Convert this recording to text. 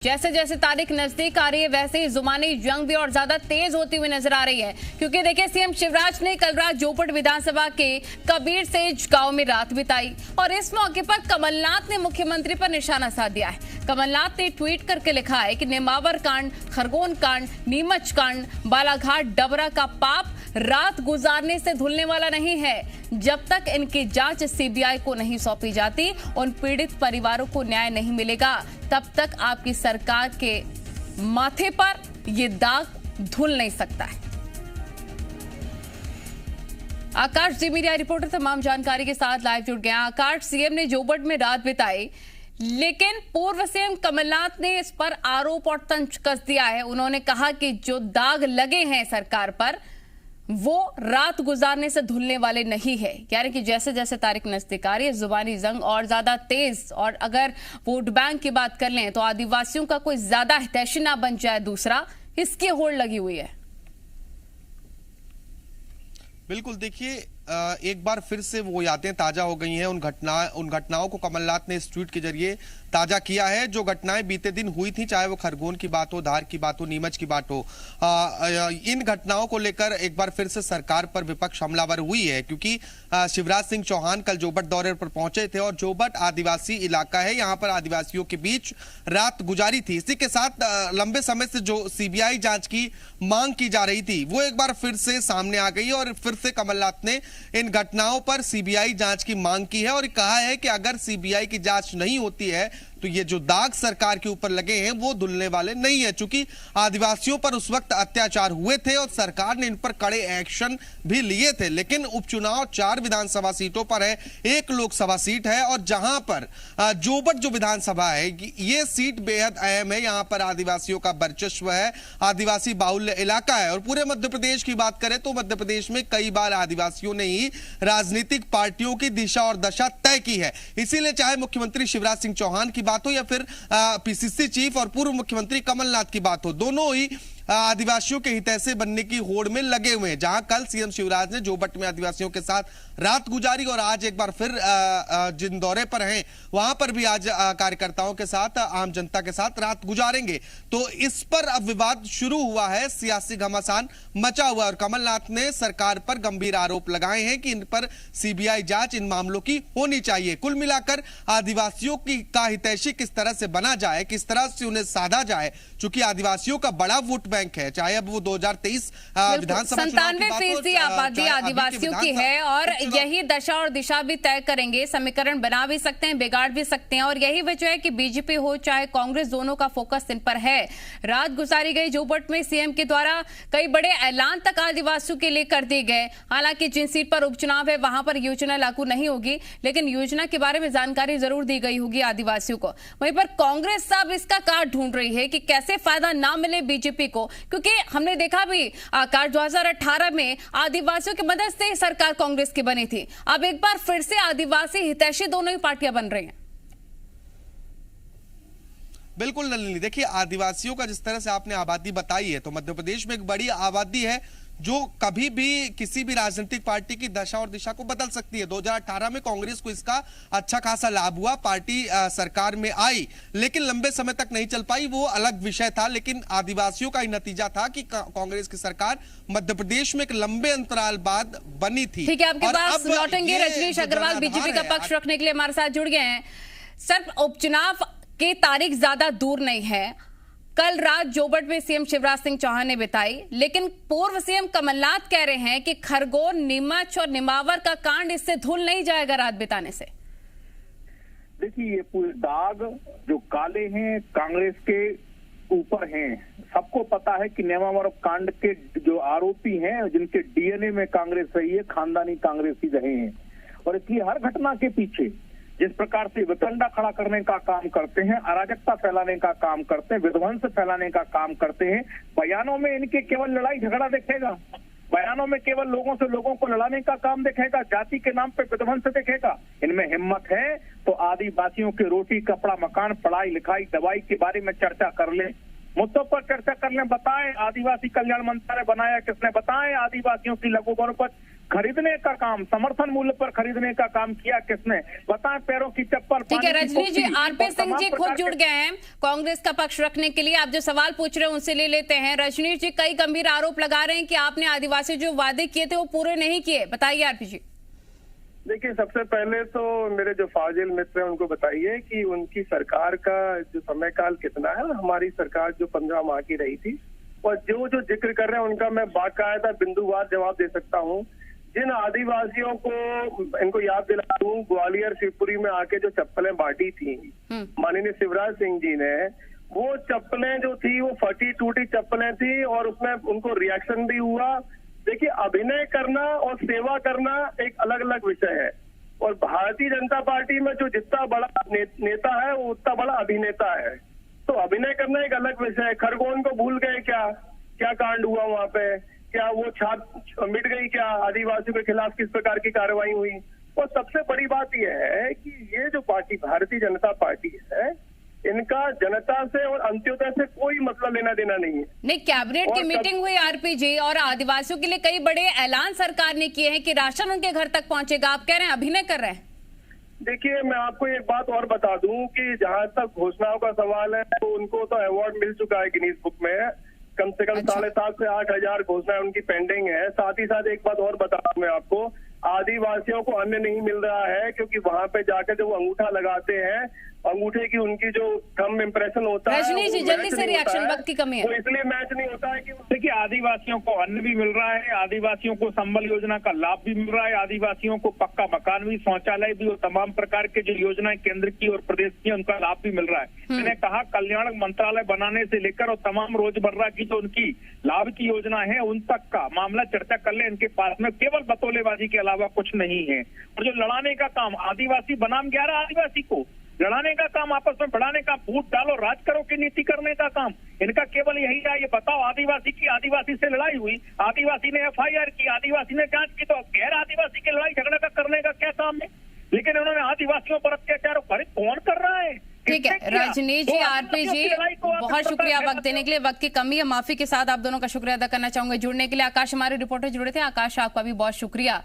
जैसे जैसे तारीख नजदीक आ रही है वैसे ही जुबानी जंग भी और ज्यादा तेज होती हुई नजर आ रही है, क्योंकि देखिए सीएम शिवराज ने कल रात जोपट विधानसभा के कबीर सेज गांव में रात बिताई और इस मौके पर कमलनाथ ने मुख्यमंत्री पर निशाना साध दिया है। कमलनाथ ने ट्वीट करके लिखा है कि नेमावर कांड, खरगोन कांड, नीमच कांड, बालाघाट डबरा का पाप रात गुजारने से धुलने वाला नहीं है। जब तक इनकी जांच सीबीआई को नहीं सौंपी जाती, उन पीड़ित परिवारों को न्याय नहीं मिलेगा, तब तक आपकी सरकार के माथे पर ये दाग धुल नहीं सकता है। आकाश जी मीडिया रिपोर्टर तमाम जानकारी के साथ लाइव जुड़ गया। आकाश, सीएम ने जोबट में रात बिताई, लेकिन पूर्व सीएम कमलनाथ ने इस पर आरोप और तंज कस दिया है। उन्होंने कहा कि जो दाग लगे हैं सरकार पर वो रात गुजारने से धुलने वाले नहीं है, यानी कि जैसे जैसे तारीख नजदीक आ रही है जुबानी जंग और ज्यादा तेज। और अगर वोट बैंक की बात कर लें तो आदिवासियों का कोई ज्यादा हितैषी ना बन जाए दूसरा, इसकी होड़ लगी हुई है। बिल्कुल, देखिए एक बार फिर से वो यादें ताजा हो गई हैं। उन घटनाओं को कमलनाथ ने इस ट्वीट के जरिए ताजा किया है, जो घटनाएं बीते दिन हुई थी, चाहे वो खरगोन की बात हो, धार की बात हो, नीमच की बात हो। इन घटनाओं को लेकर एक बार फिर से सरकार पर विपक्ष हमलावर हुई है, क्योंकि शिवराज सिंह चौहान कल जोबट दौरे पर पहुंचे थे और जोबट आदिवासी इलाका है, यहाँ पर आदिवासियों के बीच रात गुजारी थी। इसी के साथ लंबे समय से जो सीबीआई जांच की मांग की जा रही थी वो एक बार फिर से सामने आ गई और फिर से कमलनाथ ने इन घटनाओं पर सीबीआई जांच की मांग की है और कहा है कि अगर सीबीआई की जांच नहीं होती है तो ये जो दाग सरकार के ऊपर लगे हैं वो धुलने वाले नहीं है। चूंकि आदिवासियों पर उस वक्त अत्याचार हुए थे और सरकार ने इन पर कड़े एक्शन भी लिए थे, लेकिन उपचुनाव 4 विधानसभा सीटों पर है, 1 लोकसभा सीट है और जहां पर जोबट जो विधानसभा है ये सीट बेहद अहम है। यहां पर आदिवासियों का वर्चस्व है, आदिवासी बाहुल्य इलाका है और पूरे मध्य प्रदेश की बात करें तो मध्य प्रदेश में कई बार आदिवासियों ने ही राजनीतिक पार्टियों की दिशा और दशा तय की है। इसीलिए चाहे मुख्यमंत्री शिवराज सिंह चौहान की बात हो या फिर पीसीसी चीफ और पूर्व मुख्यमंत्री कमलनाथ की बात हो, दोनों ही आदिवासियों के हितैषी बनने की होड़ में लगे हुए हैं। जहां कल सीएम शिवराज ने जोबट में आदिवासियों के साथ रात गुजारी और आज एक बार फिर जिन दौरे पर हैं वहां पर भी आज कार्यकर्ताओं के साथ, आम जनता के साथ रात गुजारेंगे। तो इस पर अब विवाद शुरू हुआ है, सियासी घमासान मचा हुआ है और कमलनाथ ने सरकार पर गंभीर आरोप लगाए हैं कि इन पर सीबीआई जांच इन मामलों की होनी चाहिए। कुल मिलाकर आदिवासियों का हितैषी किस तरह से बना जाए, किस तरह से उन्हें साधा जाए, चूंकि आदिवासियों का बड़ा वोट बैंक है, चाहे अब वो 2023 विधानसभा 97% आबादी आदिवासियों की है और यही दशा और दिशा भी तय करेंगे। समीकरण बना भी सकते हैं, बिगाड़ भी सकते हैं और यही वजह है कि बीजेपी हो चाहे कांग्रेस, दोनों का फोकस इन पर है। रात गुजारी गई जोबट में, सीएम के द्वारा कई बड़े ऐलान तक आदिवासियों के लिए कर दिए गए। हालांकि जिन सीट पर उपचुनाव है वहां पर योजना लागू नहीं होगी, लेकिन योजना के बारे में जानकारी जरूर दी गई होगी आदिवासियों को। वहीं पर कांग्रेस अब इसका काट ढूंढ रही है कि कैसे फायदा ना मिले बीजेपी को, क्योंकि हमने देखा भी आकार 2018 में आदिवासियों की मदद से सरकार कांग्रेस की बनी थी। अब एक बार फिर से आदिवासी हितैषी दोनों ही पार्टियां बन रही हैं। बिल्कुल नलिनी, देखिए आदिवासियों का जिस तरह से आपने आबादी बताई है तो मध्य प्रदेश में एक बड़ी आबादी है जो कभी भी किसी भी राजनीतिक पार्टी की दशा और दिशा को बदल सकती है। 2018 में कांग्रेस को इसका अच्छा खासा लाभ हुआ, पार्टी सरकार में आई, लेकिन लंबे समय तक नहीं चल पाई, वो अलग विषय था। लेकिन आदिवासियों का ही नतीजा था कि कांग्रेस की सरकार मध्य प्रदेश में एक लंबे अंतराल बाद बनी थी। ठीक है, आपके पास लौटेंगे। रजनीश अग्रवाल बीजेपी का पक्ष रखने के लिए हमारे साथ जुड़ गए हैं। सर, उपचुनाव की तारीख ज्यादा दूर नहीं है, कल रात जोबट में सीएम शिवराज सिंह चौहान ने बिताई, लेकिन पूर्व सीएम कमलनाथ कह रहे हैं कि खरगोन, नीमच और निमावर का कांड इससे धुल नहीं जाएगा रात बिताने से। देखिए, ये पूरे दाग जो काले हैं कांग्रेस के ऊपर हैं। सबको पता है कि नेमावर कांड के जो आरोपी हैं, जिनके डीएनए में कांग्रेस रही है, खानदानी कांग्रेसी रहे हैं और इसलिए हर घटना के पीछे जिस प्रकार से वितंडा खड़ा करने का काम करते हैं, अराजकता फैलाने का काम करते हैं, विध्वंस फैलाने का काम करते हैं, बयानों में इनके केवल लड़ाई झगड़ा दिखेगा, बयानों में केवल लोगों से लोगों को लड़ाने का काम दिखेगा, जाति के नाम पे विध्वंस दिखेगा। इनमें हिम्मत है तो आदिवासियों के रोटी, कपड़ा, मकान, पढ़ाई लिखाई, दवाई के बारे में चर्चा कर ले, मुद्दों पर चर्चा कर ले, बताएं आदिवासी कल्याण मंत्रालय बनाया किसने, बताएं आदिवासियों की लघु वनोपज खरीदने का काम, समर्थन मूल्य पर खरीदने का काम किया किसने? बताएं, पैरों की चप्पल। ठीक है रजनीश जी, आरपी सिंह जी खुद जुड़ गए हैं कांग्रेस का पक्ष रखने के लिए। आप जो सवाल पूछ रहे हैं उनसे ले लेते हैं। रजनीश जी कई गंभीर आरोप लगा रहे हैं कि आपने आदिवासी जो वादे किए थे वो पूरे नहीं किए, बताइए आरपी जी। देखिए, सबसे पहले तो मेरे जो फाजिल मित्र हैं उनको बताइए कि उनकी सरकार का जो समय काल कितना है और हमारी सरकार जो 15 माह की रही थी, और जो जिक्र कर रहे हैं उनका मैं बाकायदा बिंदुवार जवाब दे सकता हूं। जिन आदिवासियों को, इनको याद दिला दूं, ग्वालियर शिवपुरी में आके जो चप्पलें बांटी थी माननीय शिवराज सिंह जी ने, वो चप्पलें जो थी वो फटी टूटी चप्पलें थी और उसमें उनको रिएक्शन भी हुआ। देखिए, अभिनय करना और सेवा करना एक अलग अलग विषय है, और भारतीय जनता पार्टी में जो जितना बड़ा नेता है वो उतना बड़ा अभिनेता है। तो अभिनय करना एक अलग विषय है। खरगोन को भूल गए क्या कांड हुआ वहां पे? क्या वो छाप मिट गई क्या? आदिवासियों के खिलाफ किस प्रकार की कार्रवाई हुई? और सबसे बड़ी बात यह है कि ये जो पार्टी भारतीय जनता पार्टी है, इनका जनता से और अंत्योदय से कोई मतलब लेना देना नहीं है। नहीं, कैबिनेट की मीटिंग हुई आरपी जी, और आदिवासियों के लिए कई बड़े ऐलान सरकार ने किए हैं कि राशन उनके घर तक पहुंचेगा। आप कह रहे हैं अभिनय कर रहे हैं? देखिए, मैं आपको एक बात और बता दूं कि जहां तक घोषणाओं का सवाल है तो उनको तो अवार्ड मिल चुका है गिनीज बुक में। कम से कम 7,500 से 8,000 घोषणाएं उनकी पेंडिंग है। साथ ही साथ एक बात और बता दूं मैं आपको, आदिवासियों को अन्न नहीं मिल रहा है क्योंकि वहां पे जाकर जब वो अंगूठा लगाते हैं, अंगूठे की उनकी जो थंब इंप्रेशन होता है, रजनीश जी जल्दी से रिएक्शन, वक्त की कमी है। वो इसलिए मैच नहीं होता है कि देखिए, आदिवासियों को अन्न भी मिल रहा है, आदिवासियों को संबल योजना का लाभ भी मिल रहा है, आदिवासियों को पक्का मकान भी, शौचालय भी और तमाम प्रकार के जो योजनाएं केंद्र की और प्रदेश की उनका लाभ भी मिल रहा है। मैंने कहा, कल्याण मंत्रालय बनाने से लेकर और तमाम रोजमर्रा की जो उनकी लाभ की योजना है उन तक का मामला चर्चा कर ले। इनके पास में केवल बतौलेबाजी के अलावा कुछ नहीं है। और जो लड़ाने का काम आदिवासी बनाम 11 आदिवासी को लड़ाने का काम, आपस में बढ़ाने का, वोट डालो राज करो की नीति करने का काम, इनका केवल यही है। ये बताओ, आदिवासी की आदिवासी से लड़ाई हुई, आदिवासी ने FIR की, आदिवासी ने जांच की, तो गैर आदिवासी की लड़ाई झगड़ा का करने का क्या काम है? लेकिन उन्होंने आदिवासियों पर अत्याचार कौन कर रहा है? ठीक है रजनीश जी, आरपी जी बहुत शुक्रिया वक्त देने के लिए। वक्त की कमी है, माफी के साथ आप दोनों का शुक्रिया अदा करना चाहूंगे जुड़ने के लिए। आकाश हमारे रिपोर्टर जुड़े थे। आकाश, आपका भी बहुत शुक्रिया।